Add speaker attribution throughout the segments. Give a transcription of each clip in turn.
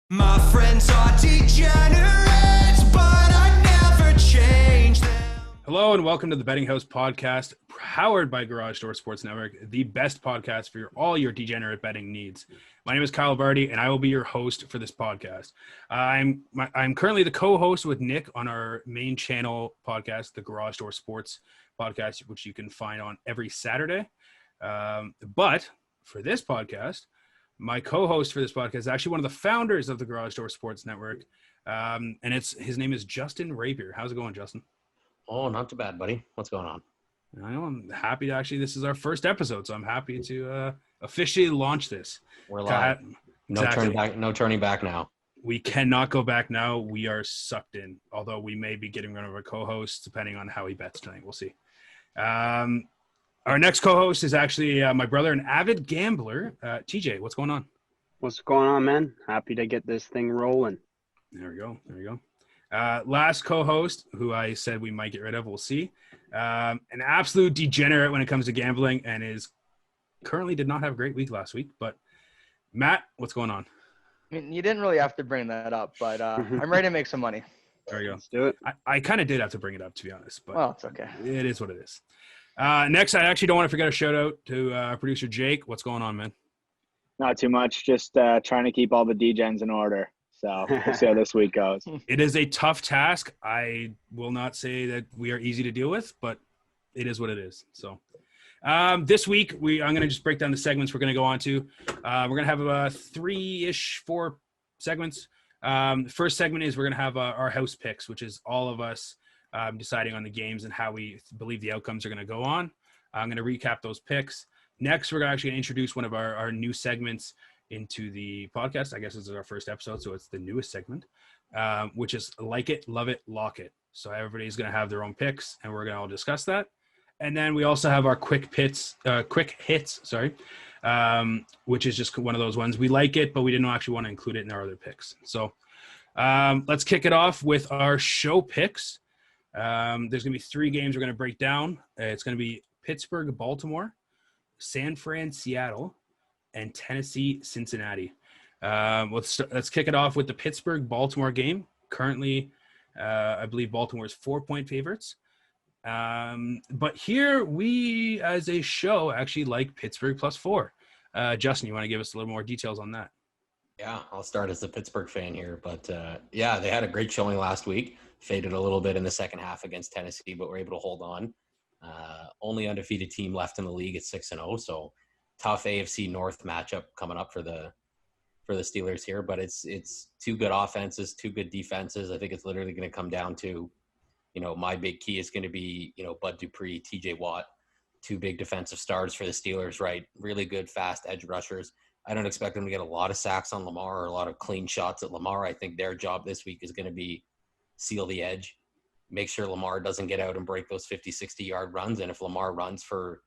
Speaker 1: My friends are degenerates, but I never change them.
Speaker 2: Hello and welcome to the Betting House podcast, powered by Garage Door Sports Network, the best podcast for all your degenerate betting needs. My name is Kyle Varty, and I will be your host for this podcast. I'm currently the co-host with Nick on our main channel podcast, the Garage Door Sports podcast, which you can find on every Saturday. But for this podcast, my co-host for this podcast is actually one of the founders of the Garage Door Sports Network, and his name is Justin Rapier. How's it going, Justin?
Speaker 3: Oh, not too bad, buddy. What's going on?
Speaker 2: I know. I'm happy to actually. This is our first episode, so I'm happy to officially launch this.
Speaker 3: We're live. No turning back now.
Speaker 2: We cannot go back now. We are sucked in. Although we may be getting rid of our co-host depending on how he bets tonight. We'll see. Our next co-host is actually my brother, an avid gambler. TJ, what's going on?
Speaker 4: What's going on, man? Happy to get this thing rolling.
Speaker 2: There we go. Last co-host, who I said we might get rid of, we'll see. An absolute degenerate when it comes to gambling, and currently did not have a great week last week. But Matt, what's going on?
Speaker 5: I mean, you didn't really have to bring that up, but I'm ready to make some money.
Speaker 2: There you go.
Speaker 4: Let's do it.
Speaker 2: I kind of did have to bring it up, to be honest, but
Speaker 5: Well, it's okay.
Speaker 2: It is what it is. Next, I actually don't want to forget a shout out to producer Jake. What's going on, man?
Speaker 6: Not too much. Just trying to keep all the degens in order. So we'll see how this week goes.
Speaker 2: It is a tough task. I will not say that we are easy to deal with, but it is what it is. So this week, I'm going to just break down the segments we're going to go on to. We're going to have 4 segments. The first segment is we're going to have our house picks, which is all of us deciding on the games and how we believe the outcomes are going to go on. I'm going to recap those picks. Next, we're actually going to introduce one of our new segments into the podcast. I guess this is our first episode, so it's the newest segment, which is Like It, Love It, Lock It. So everybody's going to have their own picks, and we're going to all discuss that. And then we also have our quick hits, which is just one of those ones. We like it, but we didn't actually want to include it in our other picks. So let's kick it off with our show picks. There's going to be 3 games we're going to break down. It's going to be Pittsburgh, Baltimore, San Fran, Seattle, and Tennessee, Cincinnati. Let's kick it off with the Pittsburgh-Baltimore game. Currently, I believe Baltimore is 4-point favorites. But here we, as a show, actually like Pittsburgh +4. Justin, you want to give us a little more details on that?
Speaker 3: Yeah, I'll start as a Pittsburgh fan here. But, they had a great showing last week. Faded a little bit in the second half against Tennessee, but were able to hold on. Only undefeated team left in the league at 6-0, so tough AFC North matchup coming up for the Steelers here. But it's 2 good offenses, 2 good defenses. I think it's literally going to come down to, my big key is going to be, Bud Dupree, TJ Watt, 2 big defensive stars for the Steelers, right? Really good, fast edge rushers. I don't expect them to get a lot of sacks on Lamar or a lot of clean shots at Lamar. I think their job this week is going to be seal the edge, make sure Lamar doesn't get out and break those 50, 60-yard runs. And if Lamar runs for,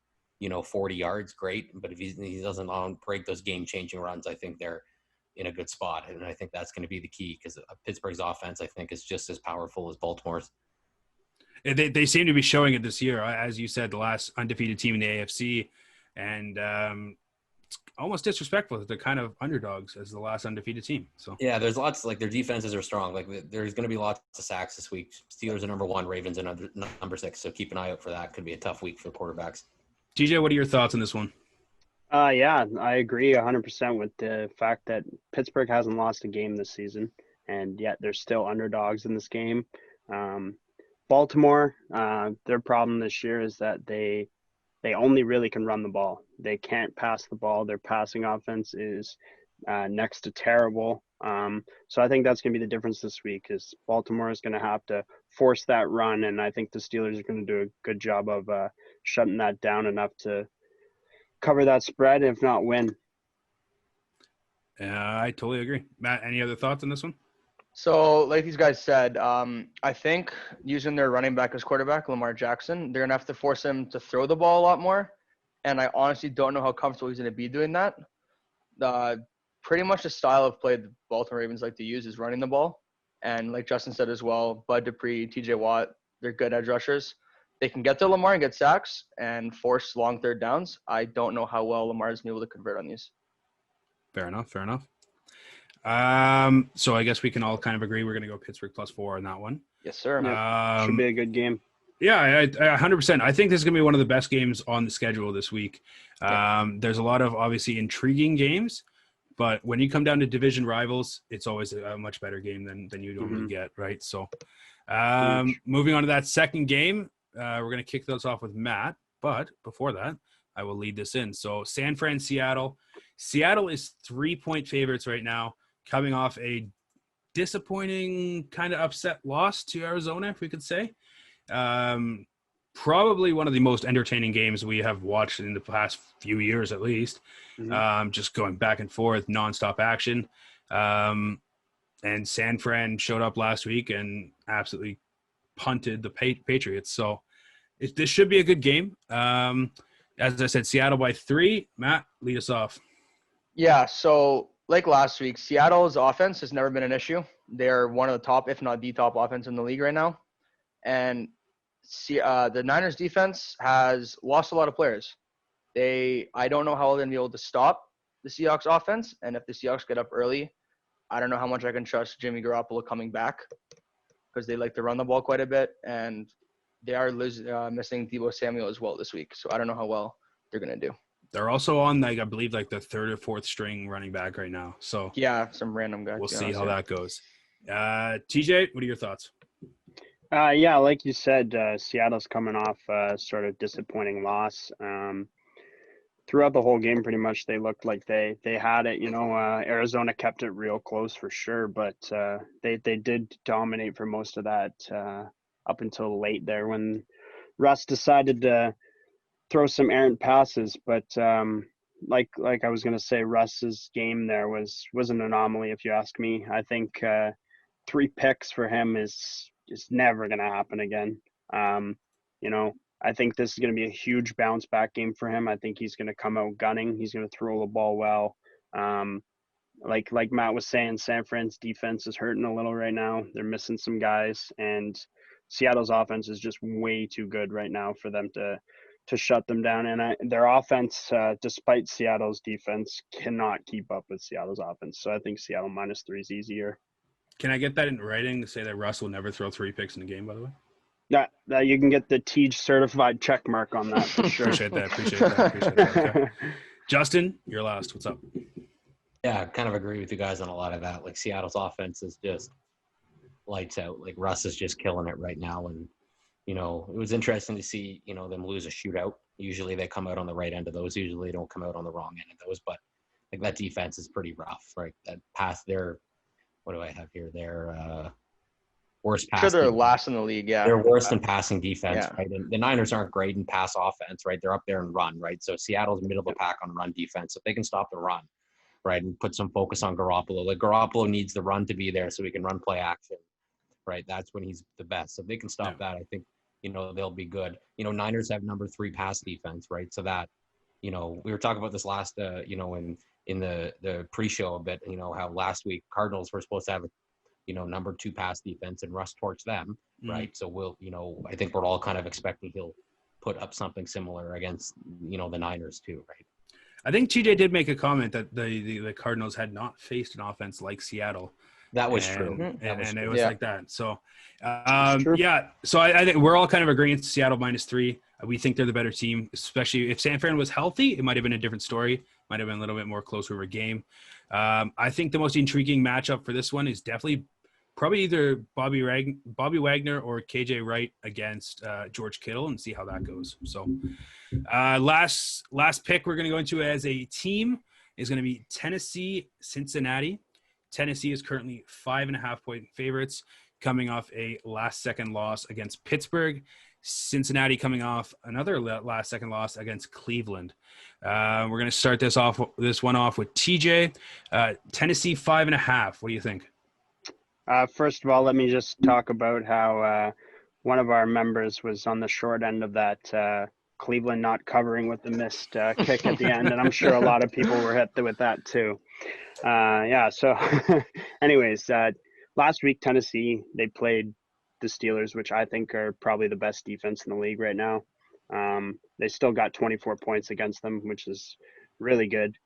Speaker 3: 40 yards, great. But if he doesn't break those game-changing runs, I think they're in a good spot. And I think that's going to be the key because Pittsburgh's offense, I think, is just as powerful as Baltimore's.
Speaker 2: They seem to be showing it this year. As you said, the last undefeated team in the AFC. And it's almost disrespectful that they're kind of underdogs as the last undefeated team. So
Speaker 3: yeah, there's lots, their defenses are strong. There's going to be lots of sacks this week. Steelers are number 1, Ravens are number 6. So keep an eye out for that. Could be a tough week for quarterbacks.
Speaker 2: TJ, what are your thoughts on this one?
Speaker 4: Yeah, I agree 100% with the fact that Pittsburgh hasn't lost a game this season, and yet they're still underdogs in this game. Baltimore, their problem this year is that they only really can run the ball. They can't pass the ball. Their passing offense is next to terrible. So I think that's going to be the difference this week is Baltimore is going to have to force that run, and I think the Steelers are going to do a good job of shutting that down enough to cover that spread, if not win.
Speaker 2: I totally agree. Matt, any other thoughts on this one?
Speaker 5: So, like these guys said, I think using their running back as quarterback, Lamar Jackson, they're going to have to force him to throw the ball a lot more. And I honestly don't know how comfortable he's going to be doing that. Pretty much the style of play the Baltimore Ravens like to use is running the ball. And like Justin said as well, Bud Dupree, TJ Watt, they're good edge rushers. They can get to Lamar and get sacks and force long third downs. I don't know how well Lamar is going to be able to convert on these.
Speaker 2: Fair enough. So I guess we can all kind of agree we're going to go Pittsburgh +4 on that one.
Speaker 5: Yes, sir.
Speaker 4: Yep. Should be a good game.
Speaker 2: Yeah, I 100%. I think this is going to be one of the best games on the schedule this week. There's a lot of obviously intriguing games, but when you come down to division rivals, it's always a much better game than you normally get, right? So moving on to that second game, we're going to kick those off with Matt. But before that, I will lead this in. So San Fran, Seattle. Seattle is 3-point favorites right now, coming off a disappointing kind of upset loss to Arizona, if we could say. Probably one of the most entertaining games we have watched in the past few years, at least. Just going back and forth, nonstop action. And San Fran showed up last week and absolutely punted the Patriots. So this should be a good game. As I said, Seattle by 3. Matt, lead us off.
Speaker 5: Yeah, so like last week, Seattle's offense has never been an issue. They're one of the top, if not the top offense in the league right now. And the Niners defense has lost a lot of players. I don't know how they're going to be able to stop the Seahawks offense. And if the Seahawks get up early, I don't know how much I can trust Jimmy Garoppolo coming back, because they like to run the ball quite a bit. And they are missing Deebo Samuel as well this week. So I don't know how well they're going to do.
Speaker 2: They're also on, I believe, the third or fourth string running back right now. So
Speaker 5: yeah, some random guy.
Speaker 2: We'll see how that goes. TJ, what are your thoughts?
Speaker 4: Yeah, like you said, Seattle's coming off a sort of disappointing loss. Throughout the whole game, pretty much, they looked like they had it. Arizona kept it real close for sure, but they did dominate for most of that up until late there when Russ decided to throw some errant passes. But like I was going to say, Russ's game there was an anomaly, if you ask me. I think 3 picks for him is never going to happen again. I think this is going to be a huge bounce back game for him. I think he's going to come out gunning. He's going to throw the ball well. Like Matt was saying, San Fran's defense is hurting a little right now. They're missing some guys, and Seattle's offense is just way too good right now for them to shut them down. And their offense, despite Seattle's defense, cannot keep up with Seattle's offense. So I think Seattle -3 is easier.
Speaker 2: Can I get that in writing to say that Russ will never throw 3 picks in a game, by the way?
Speaker 4: Yeah, you can get the Tej certified check mark on that for sure.
Speaker 2: Appreciate that. Okay. Justin, you're last. What's up?
Speaker 3: Yeah, I kind of agree with you guys on a lot of that. Like, Seattle's offense is just lights out. Like, Russ is just killing it right now. And, it was interesting to see, them lose a shootout. Usually they come out on the right end of those. Usually they don't come out on the wrong end of those. But, like, that defense is pretty rough, right? That pass there. What do I have here? Their worst pass.
Speaker 5: They're last in the league, yeah.
Speaker 3: They're worse in passing defense,
Speaker 5: Yeah.
Speaker 3: right? And the Niners aren't great in pass offense, right? They're up there and run, right? So Seattle's middle of the pack on run defense. If they can stop the run, right, and put some focus on Garoppolo. Like, Garoppolo needs the run to be there so he can run play action, right? That's when he's the best. So if they can stop that, I think, they'll be good. Niners have number 3 pass defense, right? So that, we were talking about this last, in the pre-show a bit, how last week Cardinals were supposed to have number 2 pass defense, and Russ torched them, right? So we'll, I think we're all kind of expecting he'll put up something similar against, the Niners too, right?
Speaker 2: I think TJ did make a comment that the Cardinals had not faced an offense like Seattle.
Speaker 3: That was true.
Speaker 2: And it was like that. So, yeah. So I think we're all kind of agreeing Seattle -3. We think they're the better team, especially if San Fran was healthy. It might have been a different story. Might have been a little bit more closer of a game. I think the most intriguing matchup for this one is definitely probably either Bobby Wagner or KJ Wright against George Kittle, and see how that goes. So last pick we're going to go into as a team is going to be Tennessee-Cincinnati. Tennessee is currently 5.5-point favorites, coming off a last-second loss against Pittsburgh. Cincinnati coming off another last-second loss against Cleveland. We're going to start this one off with TJ. Tennessee 5.5. What do you think?
Speaker 4: First of all, let me just talk about how one of our members was on the short end of that Cleveland not covering with the missed kick at the end, and I'm sure a lot of people were hit with that too. So anyways, last week Tennessee, they played the Steelers, which I think are probably the best defense in the league right now. They still got 24 points against them, which is really good.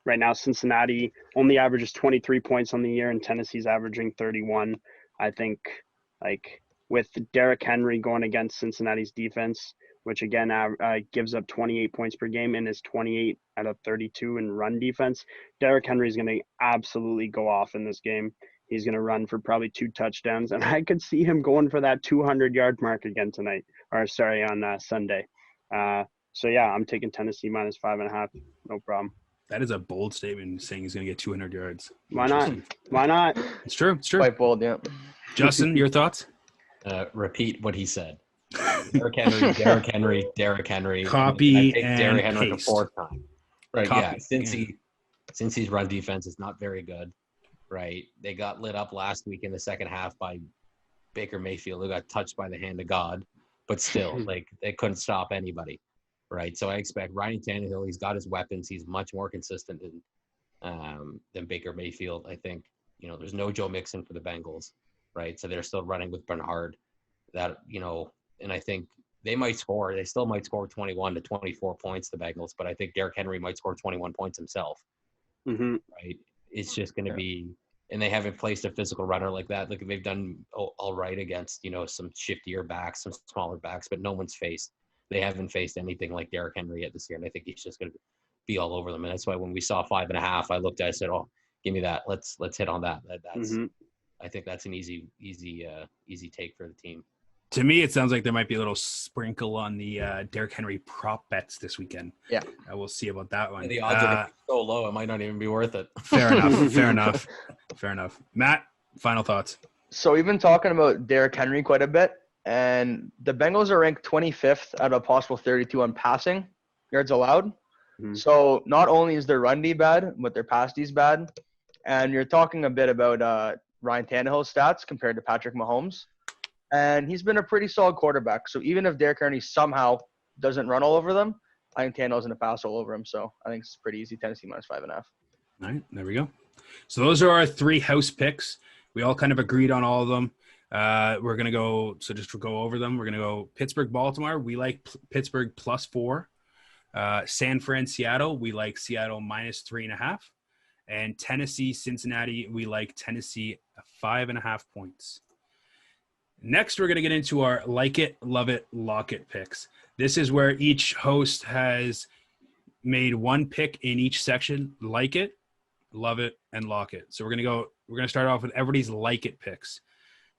Speaker 4: right now Cincinnati only averages 23 points on the year, and Tennessee's averaging 31. I think, like, with Derrick Henry going against Cincinnati's defense, which again gives up 28 points per game and is 28 out of 32 in run defense, Derrick Henry is going to absolutely go off in this game. He's going to run for probably 2 touchdowns, and I could see him going for that 200-yard mark again tonight, on Sunday. So yeah, I'm taking Tennessee minus 5.5. No problem.
Speaker 2: That is a bold statement, saying he's going to get 200 yards.
Speaker 4: Why not? Why not?
Speaker 2: It's true. It's true.
Speaker 5: Quite bold, yeah.
Speaker 2: Justin, your thoughts?
Speaker 3: Repeat what he said. Derrick Henry, Derrick Henry, Derrick Henry.
Speaker 2: Copy
Speaker 3: I picked
Speaker 2: and
Speaker 3: Derrick Henry
Speaker 2: paste.
Speaker 3: for 4th time. Right,
Speaker 2: Copy.
Speaker 3: yeah. Since his run defense is not very good, right? They got lit up last week in the second half by Baker Mayfield, who got touched by the hand of God, but still, like, they couldn't stop anybody, right? So I expect Ryan Tannehill, he's got his weapons. He's much more consistent than Baker Mayfield. I think, you know, there's no Joe Mixon for the Bengals, right? So they're still running with Bernard. That, you know, and I think they might score. They still might score 21 to 24 points, the Bengals, but I think Derrick Henry might score 21 points himself, right? It's just going to be, and they haven't placed a physical runner like that. Like, they've done all right against, you know, some shiftier backs, some smaller backs, but they haven't faced anything like Derrick Henry yet this year. And I think he's just going to be all over them. And that's why when we saw 5.5, I looked at it, I said, oh, give me that. Let's hit on that. That's I think that's an easy take for the team.
Speaker 2: To me, it sounds like there might be a little sprinkle on the Derrick Henry prop bets this weekend.
Speaker 5: Yeah.
Speaker 2: We'll see about that one.
Speaker 3: And the odds are so low, it might not even be worth it.
Speaker 2: Fair enough. Fair enough. Matt, final thoughts.
Speaker 5: So we've been talking about Derrick Henry quite a bit, and the Bengals are ranked 25th out of a possible 32 on passing yards allowed. So not only is their run D bad, but their pass D is bad. And you're talking a bit about Ryan Tannehill's stats compared to Patrick Mahomes. And he's been a pretty solid quarterback. So even if Derrick Henry somehow doesn't run all over them, I think Tannehill's going to pass all over him. So I think it's pretty easy. Tennessee minus 5.5.
Speaker 2: All right, there we go. So those are our 3 house picks. We all kind of agreed on all of them. We're going to go, so just to go over them, we're going to go Pittsburgh, Baltimore. We like Pittsburgh +4. San Fran, Seattle. We like Seattle minus 3.5. And Tennessee, Cincinnati. We like Tennessee 5.5 points. Next, we're going to get into our like it, love it, lock it picks. This is where each host has made one pick in each section: like it, love it, and lock it. So we're going to start off with everybody's like it picks.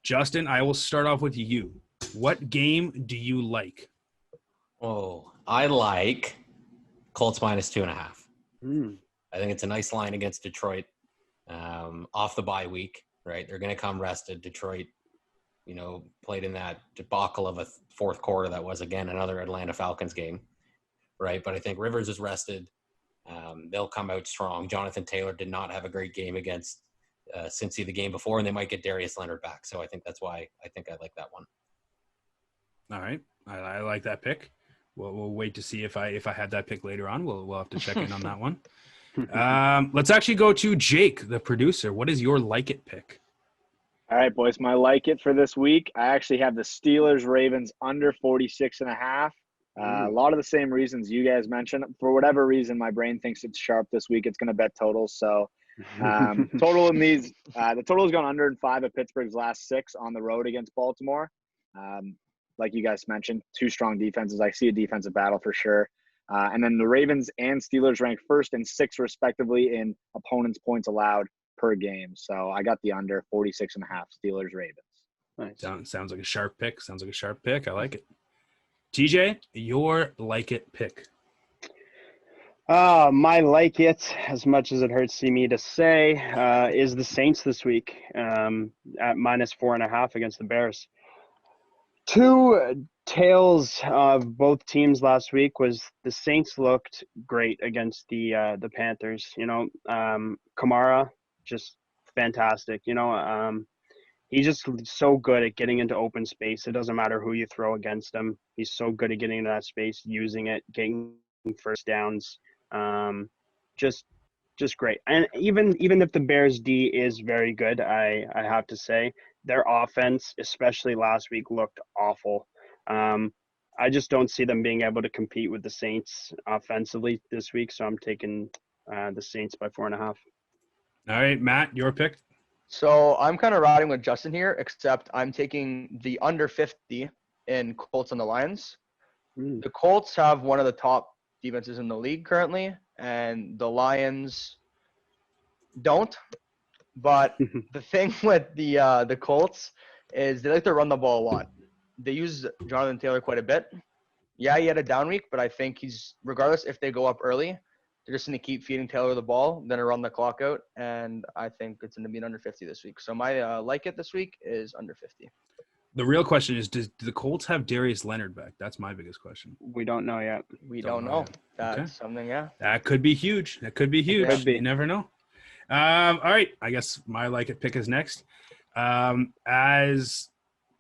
Speaker 2: Justin, I will start off with you. What game do you like?
Speaker 3: Oh, I like Colts minus 2.5. I think it's a nice line against Detroit off the bye week, right? They're going to come rested. Detroit, you know, played in that debacle of a fourth quarter that was, again, another Atlanta Falcons game, right? But I think Rivers is rested. They'll come out strong. Jonathan Taylor did not have a great game against Cincy the game before, and they might get Darius Leonard back. So I think that's why I think I like that one.
Speaker 2: All right. I like that pick. We'll wait to see if I have that pick later on. We'll have to check in on that one. Let's actually go to Jake, the producer. What is your like it pick?
Speaker 6: All right, boys, my like it for this week, I actually have the Steelers-Ravens under 46.5. A lot of the same reasons you guys mentioned. For whatever reason, my brain thinks it's sharp this week. It's going to bet totals. So total in these, the total has gone under in 5 of Pittsburgh's last 6 on the road against Baltimore. Like you guys mentioned, 2 strong defenses. I see a defensive battle for sure. And then the Ravens and Steelers ranked 1st and 6th respectively in opponents' points allowed per game. So I got the under 46.5 Steelers Ravens.
Speaker 2: Nice. Sounds like a sharp pick. I like it. TJ, your like it pick.
Speaker 4: My like it, as much as it hurts me to say, is the Saints this week at minus 4.5 against the Bears. 2 tales of both teams last week was the Saints looked great against the Panthers. You know, Kamara, just fantastic. You know, he's just so good at getting into open space. It doesn't matter who you throw against him. He's so good at getting into that space, using it, getting first downs. Just great. And even if the Bears D is very good, I have to say their offense, especially last week, looked awful. I just don't see them being able to compete with the Saints offensively this week. So I'm taking the Saints by 4.5.
Speaker 2: All right, Matt, your pick.
Speaker 5: So I'm kind of riding with Justin here, except I'm taking the under 50 in Colts and the Lions. The Colts have one of the top defenses in the league currently, and the Lions don't. But the thing with the Colts is they like to run the ball a lot. They use Jonathan Taylor quite a bit. Yeah, he had a down week, but I think he's, regardless if they go up early, they're just going to keep feeding Taylor the ball, then run the clock out, and I think it's going to be an under 50 this week. So my like it this week is under 50.
Speaker 2: The real question is, do the Colts have Darius Leonard back? That's my biggest question.
Speaker 4: We don't know yet.
Speaker 5: We
Speaker 2: Don't
Speaker 5: don't
Speaker 2: know
Speaker 5: know.
Speaker 2: yet.
Speaker 5: That's
Speaker 2: Okay.
Speaker 5: something, yeah.
Speaker 2: That could be huge. That could be huge.
Speaker 4: Could be.
Speaker 2: You never know. All right. I guess my like it pick is next. As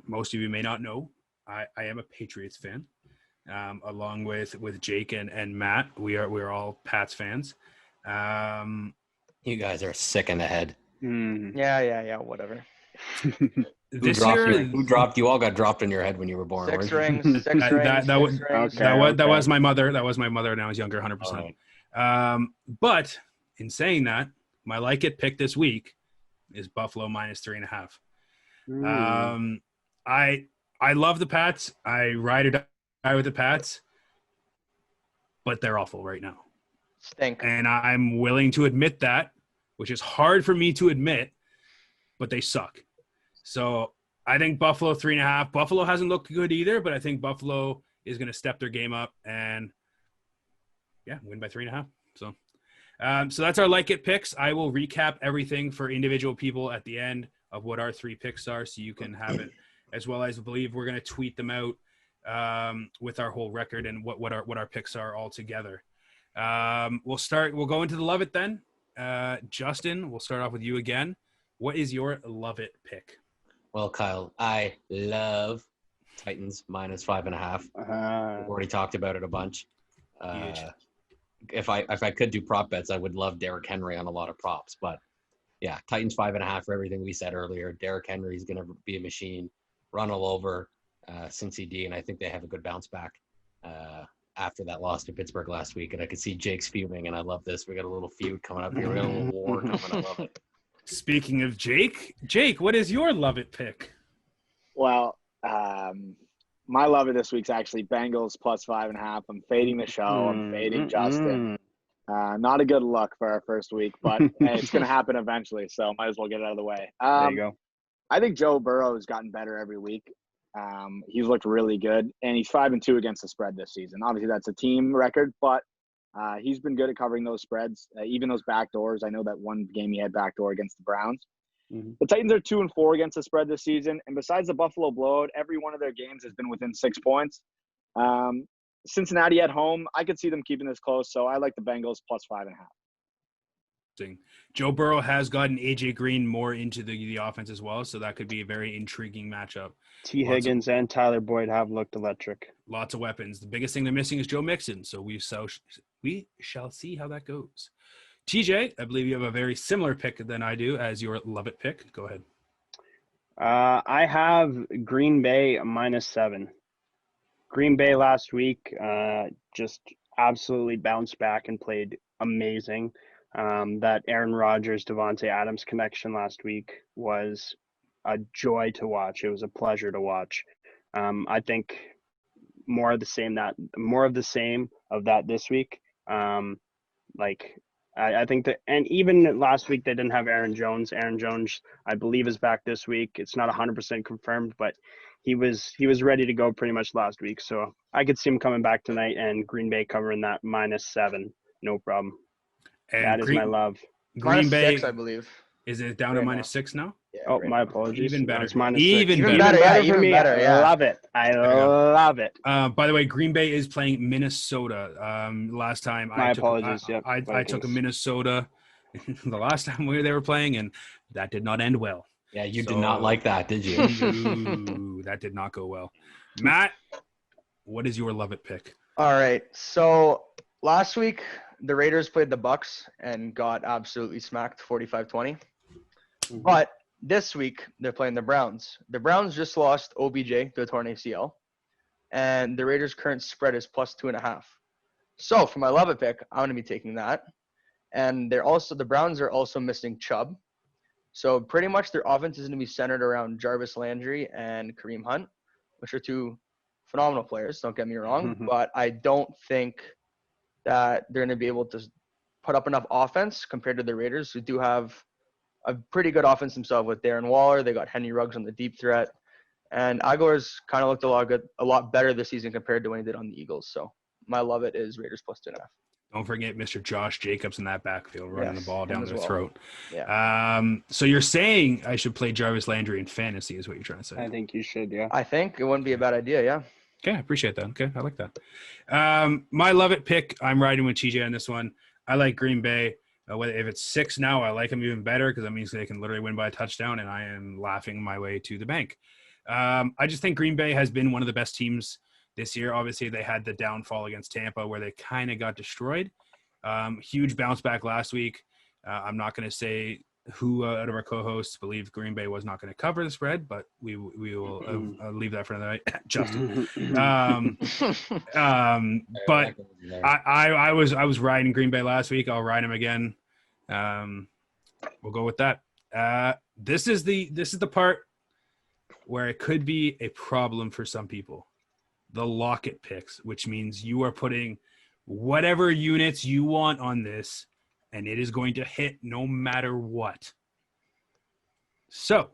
Speaker 2: most of you may not know, I am a Patriots fan. Along with Jake and Matt, we're all Pats fans.
Speaker 3: You guys are sick in the head.
Speaker 5: Yeah, whatever.
Speaker 2: This year,
Speaker 3: Who dropped you? All got dropped in your head when you were born.
Speaker 5: Six
Speaker 3: weren't
Speaker 5: rings, six
Speaker 2: That-
Speaker 5: rings,
Speaker 2: that- that
Speaker 5: six
Speaker 2: was-
Speaker 5: rings.
Speaker 4: Okay.
Speaker 2: that was my mother. That was my mother when I was younger, 100%.
Speaker 3: Alright.
Speaker 2: But in saying that, my like it pick this week is Buffalo minus 3.5. I love the Pats. I ride or die with the Pats, but they're awful right now.
Speaker 5: Stink.
Speaker 2: And I'm willing to admit that, which is hard for me to admit, but they suck. So I think Buffalo 3.5. Buffalo hasn't looked good either, but I think Buffalo is going to step their game up and, yeah, win by 3.5. So that's our like it picks. I will recap everything for individual people at the end of what our 3 picks are, so you can have it, as well as I believe we're going to tweet them out with our whole record and what our picks are all together. We'll go into the love it then. Justin, we'll start off with you again. What is your love it pick?
Speaker 3: Well, Kyle, I love Titans minus 5.5. We've already talked about it a bunch.
Speaker 2: Huge.
Speaker 3: If I could do prop bets, I would love Derrick Henry on a lot of props. But yeah, Titans 5.5 for everything we said earlier. Derrick Henry is going to be a machine, run all over Cincy D, and I think they have a good bounce back after that loss to Pittsburgh last week. And I could see Jake's fuming, and I love this. We got a little feud coming up here. We got a little war coming. I love it.
Speaker 2: Speaking of Jake, what is your love it pick?
Speaker 6: Well, my love of this week's actually Bengals plus 5.5. I'm fading the show. I'm fading Justin. Not a good look for our first week, but hey, it's going to happen eventually, so might as well get it out of the way.
Speaker 4: There you go.
Speaker 6: I think Joe Burrow has gotten better every week. He's looked really good, and he's 5-2 against the spread this season. Obviously, that's a team record, but he's been good at covering those spreads, even those back doors. I know that one game he had backdoor against the Browns. The Titans are 2-4 against the spread this season, and besides the Buffalo blowout, every one of their games has been within 6 points. Cincinnati at home, I could see them keeping this close, so I like the Bengals plus 5.5.
Speaker 2: Joe Burrow has gotten AJ Green more into the offense as well, so that could be a very intriguing matchup.
Speaker 4: T. Higgins and Tyler Boyd have looked electric.
Speaker 2: Lots of weapons. The biggest thing they're missing is Joe Mixon, so we shall see how that goes. TJ, I believe you have a very similar pick than I do as your love it pick. Go ahead.
Speaker 4: I have Green Bay -7. Green Bay last week just absolutely bounced back and played amazing. That Aaron Rodgers, Devontae Adams connection last week was a joy to watch. It was a pleasure to watch. I think more of the same of that this week. I think that, and even last week they didn't have Aaron Jones. Aaron Jones, I believe, is back this week. It's not 100% confirmed, but he was ready to go pretty much last week. So I could see him coming back tonight and Green Bay covering that -7, no problem.
Speaker 2: And
Speaker 4: That is my love.
Speaker 2: Green Bay,
Speaker 5: -6, I believe.
Speaker 2: is it down to
Speaker 6: Right now.
Speaker 2: -6 now?
Speaker 5: Yeah,
Speaker 4: Oh,
Speaker 5: right
Speaker 4: my
Speaker 5: now.
Speaker 4: apologies.
Speaker 2: Even better.
Speaker 4: It's -6.
Speaker 2: Even
Speaker 5: Even
Speaker 2: better.
Speaker 5: better, yeah,
Speaker 4: for
Speaker 5: even
Speaker 4: me.
Speaker 5: better, yeah.
Speaker 4: I love it. I love it.
Speaker 2: By the way, Green Bay is playing Minnesota. Last time
Speaker 4: My apologies, yep,
Speaker 2: I took a
Speaker 4: Vikings.
Speaker 2: Minnesota the last time they were playing, and that did not end well.
Speaker 3: Yeah, you did
Speaker 2: So-
Speaker 3: not like that, did you?
Speaker 2: Ooh, that did not go well. Matt, what is your love it pick?
Speaker 5: All right. So last week the Raiders played the Bucks and got absolutely smacked 45-20. But this week they're playing the Browns. The Browns just lost OBJ to a torn ACL, and the Raiders' current spread is +2.5. So for my love it pick, I'm going to be taking that. And the Browns are also missing Chubb. So pretty much their offense is going to be centered around Jarvis Landry and Kareem Hunt, which are two phenomenal players, don't get me wrong. But I don't think that they're going to be able to put up enough offense compared to the Raiders, who do have a pretty good offense themselves with Darren Waller. They got Henry Ruggs on the deep threat. And Aguilar's kind of looked a lot better this season compared to when he did on the Eagles. So my love it is Raiders plus 2.5.
Speaker 2: Don't forget Mr. Josh Jacobs in that backfield running the ball down their throat.
Speaker 5: Yeah.
Speaker 2: So you're saying I should play Jarvis Landry in fantasy is what you're trying to say?
Speaker 4: I think you should, yeah.
Speaker 5: I think it wouldn't be a bad idea, yeah.
Speaker 2: Okay, I appreciate that. Okay, I like that. My love it pick, I'm riding with TJ on this one. I like Green Bay. If it's 6 now, I like them even better because that means they can literally win by a touchdown, and I am laughing my way to the bank. I just think Green Bay has been one of the best teams this year. Obviously, they had the downfall against Tampa where they kind of got destroyed. Huge bounce back last week. I'm not going to say who out of our co-hosts believe Green Bay was not going to cover the spread, but we will leave that for another night. Justin. But I was riding Green Bay last week. I'll ride him again. We'll go with that. This is the part where it could be a problem for some people. The Lockett picks, which means you are putting whatever units you want on this, and it is going to hit no matter what. So,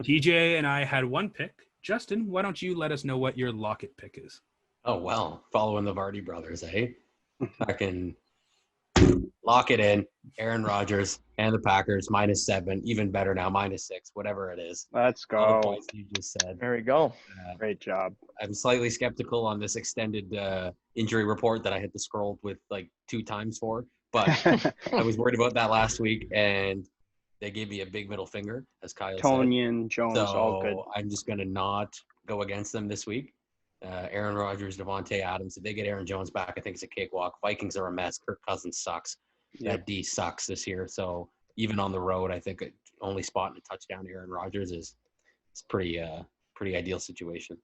Speaker 2: TJ and I had one pick. Justin, why don't you let us know what your Lockett pick is?
Speaker 3: Oh, well, following the Varty brothers, eh? I can lock it in. Aaron Rodgers and the Packers, -7. Even better now, -6, whatever it is.
Speaker 4: Let's
Speaker 3: All the
Speaker 4: go.
Speaker 3: points you just said.
Speaker 5: There we go.
Speaker 4: Great job.
Speaker 3: I'm slightly skeptical on this extended injury report that I had to scroll with like 2 times for, but I was worried about that last week, and they gave me a big middle finger, as Kyle said.
Speaker 4: Tonyan, Jones,
Speaker 3: So
Speaker 4: all good.
Speaker 3: I'm just going to not go against them this week. Aaron Rodgers, Devontae Adams. If they get Aaron Jones back, I think it's a cakewalk. Vikings are a mess. Kirk Cousins sucks. That D sucks this year. So even on the road, I think only spotting a touchdown to Aaron Rodgers is pretty ideal situation.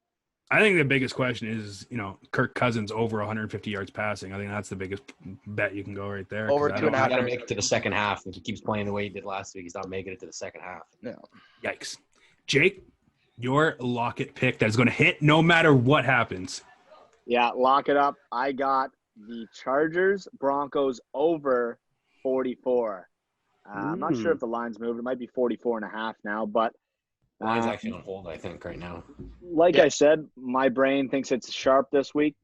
Speaker 2: I think the biggest question is, Kirk Cousins over 150 yards passing. I think that's the biggest bet you can go right there.
Speaker 5: Over 2.5.
Speaker 3: He's got to make it to the second half. If he keeps playing the way he did last week, he's not making it to the second half.
Speaker 5: No.
Speaker 2: Yikes. Jake, your Lockett pick that is going to hit no matter what happens.
Speaker 6: Yeah, lock it up. I got the Chargers Broncos over 44. I'm not sure if the line's moved. It might be 44.5 now, but
Speaker 3: Line's actually on hold, I think, right now.
Speaker 6: like I said, my brain thinks it's sharp this week.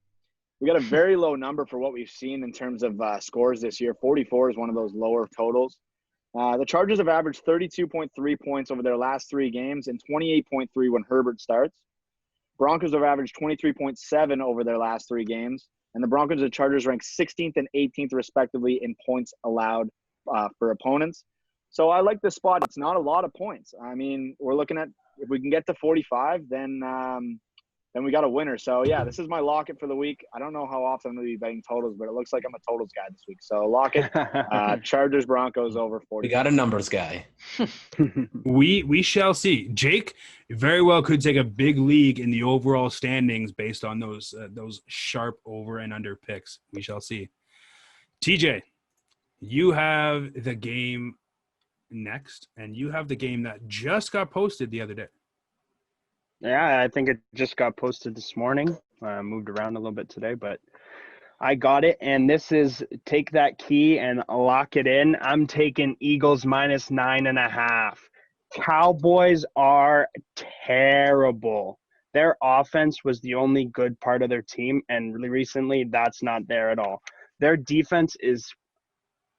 Speaker 6: We got a very low number for what we've seen in terms of scores this year. 44 is one of those lower totals. The Chargers have averaged 32.3 points over their last 3 games and 28.3 when Herbert starts. Broncos have averaged 23.7 over their last 3 games, and the Broncos and Chargers rank 16th and 18th respectively in points allowed for opponents. So I like this spot. It's not a lot of points. I mean, we're looking at if we can get to 45, then we got a winner. So yeah, this is my Lockett for the week. I don't know how often I'm going to be betting totals, but it looks like I'm a totals guy this week. So Lockett, Chargers Broncos over 40.
Speaker 3: We got a numbers guy.
Speaker 2: We shall see. Jake very well could take a big league in the overall standings based on those sharp over and under picks. We shall see. TJ, you have the game next, and you have the game that just got posted the other day.
Speaker 4: Yeah, I think it just got posted this morning. Moved around a little bit today, but I got it. And this is take that key and lock it in. I'm taking Eagles -9.5. Cowboys are terrible. Their offense was the only good part of their team, and recently that's not there at all. Their defense is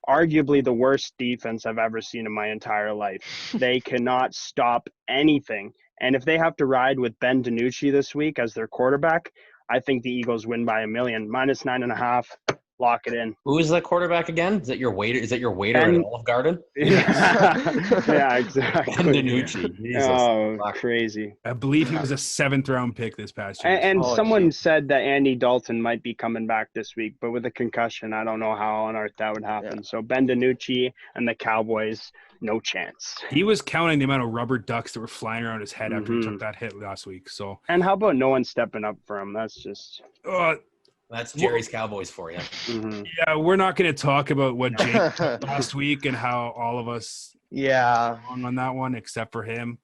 Speaker 4: arguably the worst defense I've ever seen in my entire life. They cannot stop anything. And if they have to ride with Ben DiNucci this week as their quarterback, I think the Eagles win by 1,000,000. -9.5. Lock it in.
Speaker 3: Who is the quarterback again? Is that your waiter? Is that your waiter at Olive Garden?
Speaker 4: Yeah, exactly.
Speaker 3: Ben DiNucci. Jesus.
Speaker 4: Oh, crazy.
Speaker 2: I believe he was a 7th-round pick this past year.
Speaker 4: And someone said that Andy Dalton might be coming back this week, but with a concussion, I don't know how on earth that would happen. Yeah. So Ben DiNucci and the Cowboys, no chance.
Speaker 2: He was counting the amount of rubber ducks that were flying around his head after he took that hit last week. So.
Speaker 4: And how about no one stepping up for him? That's just
Speaker 3: That's Jerry's Cowboys for you.
Speaker 4: Mhm.
Speaker 2: Yeah, we're not going to talk about what Jake did last week and how all of us
Speaker 5: Yeah.
Speaker 2: wrong on that one, except for him.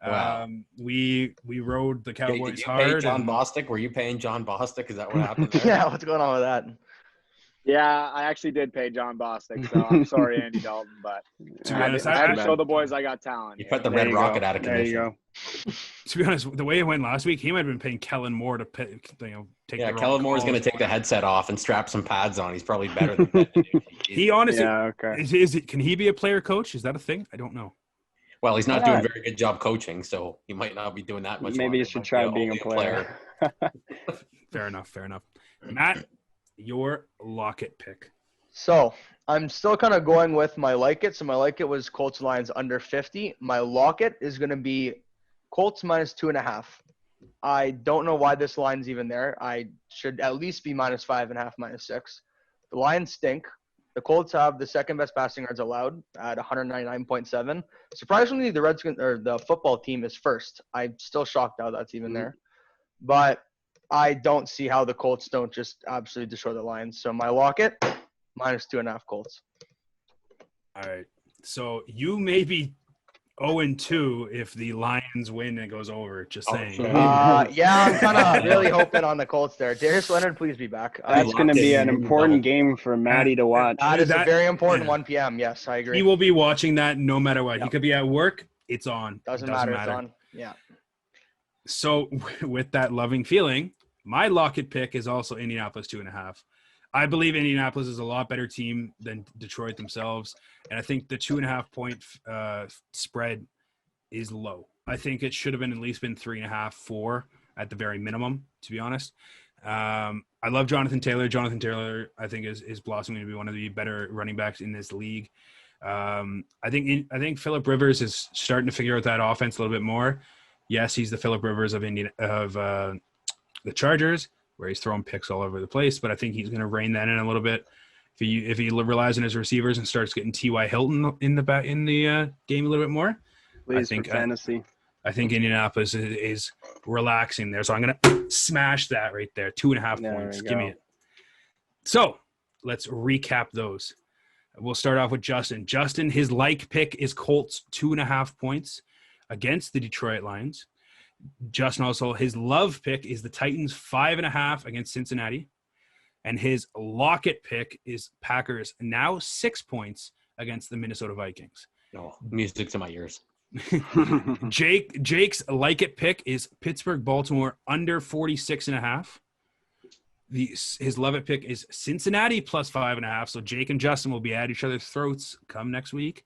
Speaker 3: Wow.
Speaker 2: We rode the
Speaker 3: Jake,
Speaker 2: Cowboys
Speaker 3: did you pay
Speaker 2: hard.
Speaker 3: John
Speaker 2: And
Speaker 3: Bostic? Were you paying John Bostic? Is that what happened there?
Speaker 5: Yeah. What's going on with that?
Speaker 6: Yeah, I actually did pay John Bostic, so I'm sorry, Andy Dalton, but
Speaker 2: to be
Speaker 6: I
Speaker 2: honest,
Speaker 6: had to
Speaker 4: bad.
Speaker 6: show the boys I got talent.
Speaker 3: You
Speaker 6: here.
Speaker 3: put the
Speaker 4: There
Speaker 3: Red
Speaker 4: you
Speaker 3: Rocket
Speaker 4: go.
Speaker 3: out of
Speaker 4: There you
Speaker 3: commission.
Speaker 4: go.
Speaker 2: to be honest, the way it went last week, he might have been paying Kellen Moore to take
Speaker 3: Yeah,
Speaker 2: the
Speaker 3: Kellen Moore's going to take the headset off and strap some pads on. He's probably better than that.
Speaker 2: He honestly,
Speaker 4: Yeah. Okay.
Speaker 2: can he be a player coach? Is that a thing? I don't know.
Speaker 3: Well, he's not
Speaker 4: Why
Speaker 3: doing a
Speaker 4: not?
Speaker 3: very good job coaching, so he might not be doing that much.
Speaker 4: Maybe
Speaker 3: longer.
Speaker 4: you should
Speaker 3: Might
Speaker 4: try
Speaker 3: be
Speaker 4: being a
Speaker 3: only
Speaker 4: player.
Speaker 2: Fair enough. Matt, your Lockett pick.
Speaker 5: So I'm still kind of going with my like it. So my like it was Colts Lions under 50. My lock it is going to be Colts minus 2.5. I don't know why this line's even there. I should at least be minus 5.5, minus 6. The Lions stink. The Colts have the second best passing yards allowed at 199.7. Surprisingly, the Redskins or the football team is first. I'm still shocked how that's even there. But I don't see how the Colts don't just absolutely destroy the Lions. So my lock it, minus 2.5 Colts.
Speaker 2: All right. So you may be 0-2 if the Lions win and it goes over. Just saying.
Speaker 3: sure.
Speaker 5: Yeah, I'm kind of really hoping on the Colts there. Darius Leonard, please be back.
Speaker 4: That's going to be an important game for Maddie to watch.
Speaker 5: That is a
Speaker 2: That-
Speaker 5: very important
Speaker 2: yeah.
Speaker 5: 1 p.m. Yes, I agree.
Speaker 2: He will be watching that no matter what. He
Speaker 5: Yep.
Speaker 2: could be at work. It's on.
Speaker 5: Doesn't matter. It's on. Yeah.
Speaker 2: So with that loving feeling, my Lockett pick is also Indianapolis 2.5. I believe Indianapolis is a lot better team than Detroit themselves. And I think the 2.5 point spread is low. I think it should have been at least been 3.5, 4 at the very minimum, to be honest. I love Jonathan Taylor. Jonathan Taylor, I think, is blossoming to be one of the better running backs in this league. I think Phillip Rivers is starting to figure out that offense a little bit more. Yes, he's the Phillip Rivers of the Chargers, where he's throwing picks all over the place. But I think he's going to rein that in a little bit. If he relies on his receivers and starts getting T.Y. Hilton in the game a little bit more,
Speaker 4: Please,
Speaker 2: I think
Speaker 4: for fantasy.
Speaker 2: I think Indianapolis is relaxing there. So I'm going to smash that right there. 2.5
Speaker 4: There
Speaker 2: points.
Speaker 4: we
Speaker 2: Give
Speaker 4: go.
Speaker 2: me it. So let's recap those. We'll start off with Justin. Justin, his like pick is Colts 2.5 points against the Detroit Lions. Justin also, his love pick is the Titans 5.5 against Cincinnati. And his Lockett pick is Packers now 6 points against the Minnesota Vikings.
Speaker 3: Oh, music to my ears.
Speaker 2: Jake's like it pick is Pittsburgh Baltimore under 46.5. His love it pick is Cincinnati plus 5.5. So Jake and Justin will be at each other's throats come next week.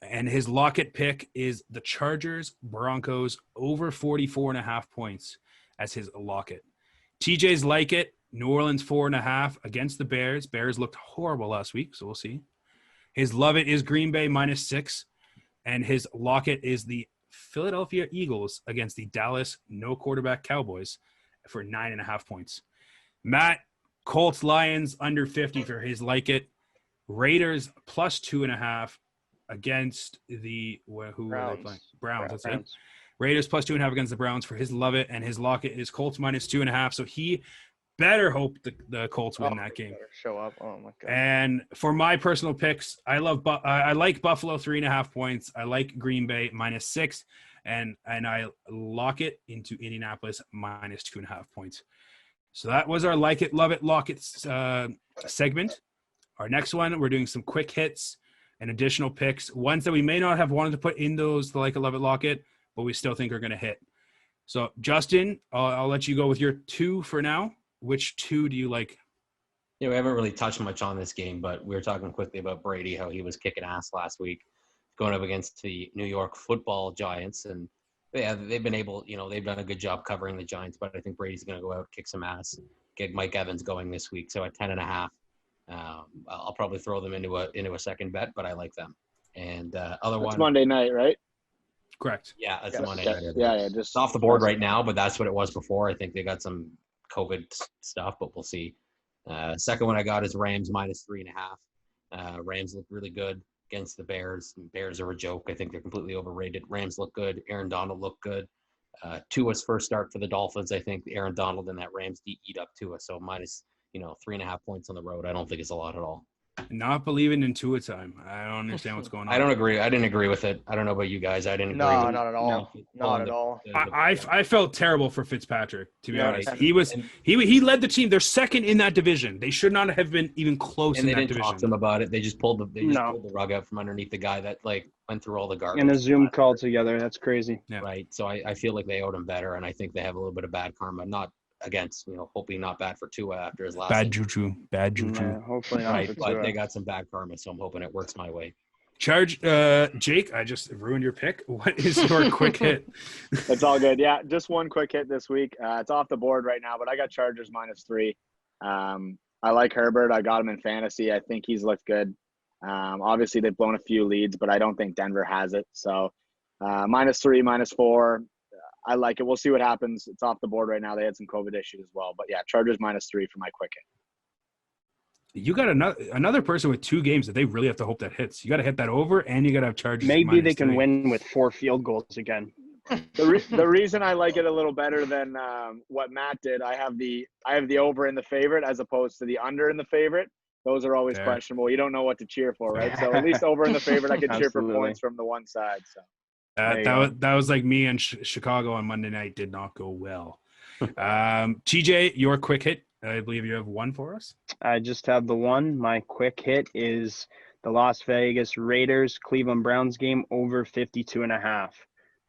Speaker 2: And his Lockett pick is the Chargers Broncos over 44.5 points as his Lockett. TJ's like it New Orleans 4.5 against the Bears. Bears looked horrible last week, so we'll see. His love it is Green Bay minus 6. And his Lockett is the Philadelphia Eagles against the Dallas no quarterback Cowboys for 9.5 points. Matt, Colts Lions under 50 for his like it. Raiders plus 2.5 against the who are they playing? Browns. That's it. Raiders plus 2.5 against the Browns for his love it, and his Lockett is Colts minus 2.5. So he better hope the Colts win that game.
Speaker 5: Show up. Oh my god.
Speaker 2: And for my personal picks, I like Buffalo 3.5 points. I like Green Bay minus 6, and I lock it into Indianapolis minus 2.5 points. So that was our like it, love it, lock it segment. Our next one, we're doing some quick hits and additional picks, ones that we may not have wanted to put in those like it, love it, lock it, but we still think are going to hit. So Justin, I'll let you go with your 2 for now. Which 2 do you like?
Speaker 3: Yeah, we haven't really touched much on this game, but we were talking quickly about Brady, how he was kicking ass last week, going up against the New York Football Giants. And yeah, they've been able, they've done a good job covering the Giants, but I think Brady's going to go out, kick some ass, get Mike Evans going this week. So at 10.5, I'll probably throw them into a second bet, but I like them. And other
Speaker 6: It's
Speaker 3: one,
Speaker 6: Monday night, right?
Speaker 2: Correct.
Speaker 3: yeah, that's
Speaker 5: Yes.
Speaker 3: Monday.
Speaker 6: Yeah.
Speaker 3: It's
Speaker 6: Just
Speaker 3: off the board right now, but that's what it was before. I think they got some COVID stuff, but we'll see. Second one I got is Rams minus 3.5. Rams look really good against the Bears. Bears are a joke. I think they're completely overrated. Rams look good. Aaron Donald looked good. Tua's first start for the Dolphins. I think Aaron Donald and that Rams eat up Tua. So minus 3.5 points on the road, I don't think it's a lot at all.
Speaker 2: Not believing in Tua time. I don't understand what's going on.
Speaker 3: I don't agree. I didn't agree with it. I don't know about you guys. I didn't agree.
Speaker 5: No,
Speaker 3: with
Speaker 5: not at all. Not at all.
Speaker 2: I felt terrible for Fitzpatrick, to be
Speaker 5: Yeah,
Speaker 2: honest.
Speaker 5: right.
Speaker 2: He led the team. They're second in that division. They should not have been even close
Speaker 3: And
Speaker 2: in
Speaker 3: they
Speaker 2: that
Speaker 3: didn't talk to
Speaker 2: division.
Speaker 3: him about it. They just pulled
Speaker 4: No.
Speaker 3: the rug out from underneath the guy that went through all the garbage.
Speaker 4: In a Zoom call together. That's crazy.
Speaker 2: Yeah.
Speaker 3: Right. So I feel like they owed him better, and I think they have a little bit of bad karma. Not against, hopefully not bad for Tua after his last
Speaker 2: Bad
Speaker 3: season.
Speaker 2: juju.
Speaker 4: Yeah, hopefully not.
Speaker 3: Right,
Speaker 4: for
Speaker 3: but
Speaker 4: Tua.
Speaker 3: they got some bad karma, so I'm hoping it works my way.
Speaker 2: Jake, I just ruined your pick. What is your quick hit?
Speaker 6: It's all good. Yeah, just one quick hit this week. It's off the board right now, but I got Chargers -3. I like Herbert. I got him in fantasy. I think he's looked good. Obviously, they've blown a few leads, but I don't think Denver has it. So -3, -4. I like it. We'll see what happens. It's off the board right now. They had some COVID issues as well. But, yeah, Chargers -3 for my quick hit.
Speaker 2: You got another person with 2 games that they really have to hope that hits. You got to hit that over, and you got to have Chargers.
Speaker 4: Maybe they can
Speaker 2: -3.
Speaker 4: win with 4 field goals again.
Speaker 6: The reason I like it a little better than what Matt did, I have the over in the favorite as opposed to the under in the favorite. Those are always
Speaker 2: Fair.
Speaker 6: questionable. You don't know what to cheer for, right? So at least over in the favorite, I could cheer for
Speaker 4: Absolutely.
Speaker 6: points from the one side. So
Speaker 2: That was like me and Chicago on Monday night. Did not go well. TJ, your quick hit. I believe you have one for us.
Speaker 4: I just have the one. My quick hit is the Las Vegas Raiders Cleveland Browns game over 52.5.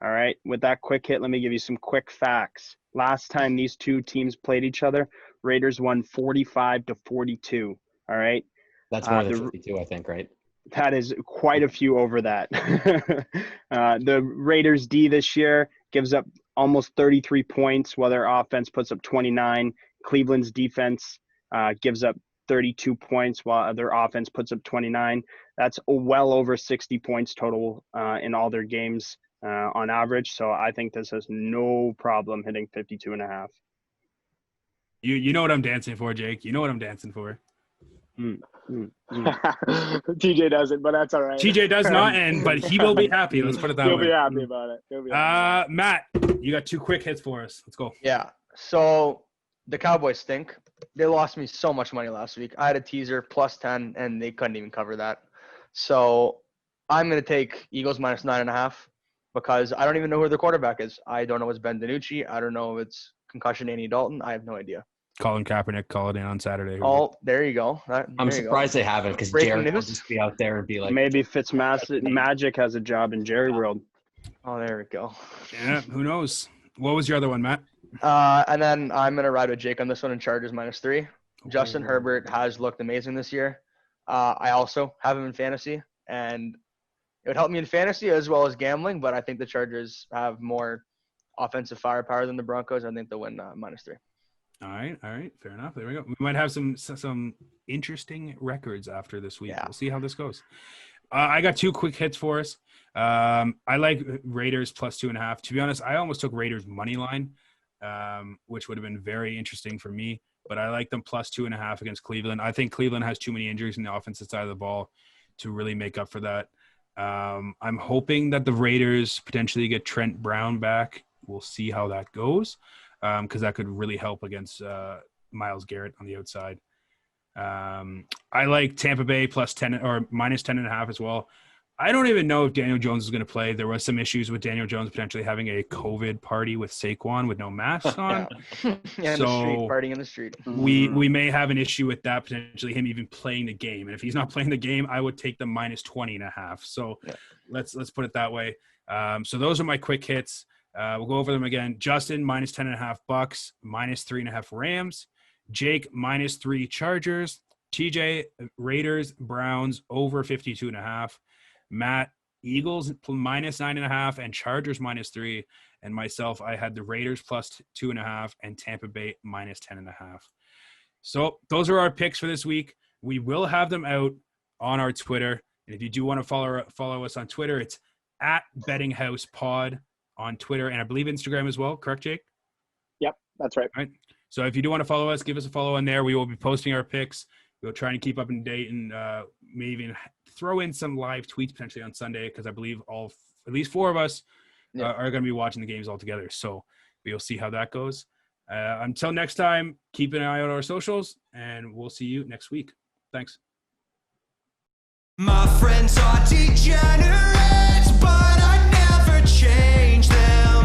Speaker 4: All right. With that quick hit, let me give you some quick facts. Last time these two teams played each other, Raiders won 45-42. All right.
Speaker 3: That's more than 52, I think, right?
Speaker 4: That is quite a few over that. The Raiders D this year gives up almost 33 points, while their offense puts up 29. Cleveland's defense gives up 32 points, while their offense puts up 29. That's well over 60 points total in all their games on average. So I think this has no problem hitting 52.5.
Speaker 2: You know what I'm dancing for, Jake. You know what I'm dancing for.
Speaker 6: TJ doesn't, but that's all right.
Speaker 2: TJ does not, but he will be happy. Let's put it that
Speaker 6: He'll
Speaker 2: way.
Speaker 6: be happy about it. He'll be happy.
Speaker 2: Matt, you got 2 quick hits for us. Let's go.
Speaker 5: Yeah. So the Cowboys stink. They lost me so much money last week. I had a teaser +10, and they couldn't even cover that. So I'm going to take Eagles -9.5 because I don't even know who their quarterback is. I don't know if it's Ben DiNucci. I don't know if it's concussion Andy Dalton. I have no idea.
Speaker 2: Colin Kaepernick called in on Saturday.
Speaker 5: Oh, there you go.
Speaker 3: I'm surprised they haven't, because
Speaker 5: Breaking
Speaker 3: Jared will
Speaker 5: news.
Speaker 3: just be out there and be like,
Speaker 4: Maybe Fitzmagic has a job in Jerry World.
Speaker 5: Oh, there we go.
Speaker 2: Yeah, who knows? What was your other one, Matt?
Speaker 5: And then I'm going to ride with Jake on this one and Chargers -3. Justin Herbert has looked amazing this year. I also have him in fantasy, and it would help me in fantasy as well as gambling, but I think the Chargers have more offensive firepower than the Broncos. I think they'll win -3.
Speaker 2: All right. Fair enough. There we go. We might have some interesting records after this week.
Speaker 5: Yeah.
Speaker 2: We'll see how this goes. I got 2 quick hits for us. I like Raiders +2.5. To be honest, I almost took Raiders money line, which would have been very interesting for me. But I like them +2.5 against Cleveland. I think Cleveland has too many injuries in the offensive side of the ball to really make up for that. I'm hoping that the Raiders potentially get Trent Brown back. We'll see how that goes, because that could really help against Myles Garrett on the outside. I like Tampa Bay +10 or -10.5 as well. I don't even know if Daniel Jones is going to play. There was some issues with Daniel Jones potentially having a COVID party with Saquon with no mask on.
Speaker 5: Yeah, in the street, partying in the street.
Speaker 2: We may have an issue with that, potentially him even playing the game. And if he's not playing the game, I would take the -20.5. So let's put it that way. So those are my quick hits. We'll go over them again. Justin -10.5 Bucks, -3.5 Rams. Jake -3 Chargers. TJ Raiders Browns over 52.5. Matt Eagles -9.5 and Chargers -3. And myself, I had the Raiders +2.5 and Tampa Bay -10.5. So those are our picks for this week. We will have them out on our Twitter. And if you do want to follow us on Twitter, it's @BettingHousePod on Twitter, and I believe Instagram as well. Correct, Jake?
Speaker 6: Yep, that's right.
Speaker 2: All right. So if you do want to follow us, give us a follow on there. We will be posting our picks. We'll try and keep up to date, and maybe even throw in some live tweets potentially on Sunday, because I believe at least 4 of us
Speaker 5: Yeah.
Speaker 2: are going to be watching the games all together. So we'll see how that goes. Until next time, keep an eye out on our socials, and we'll see you next week. Thanks.
Speaker 1: My friends are degenerate.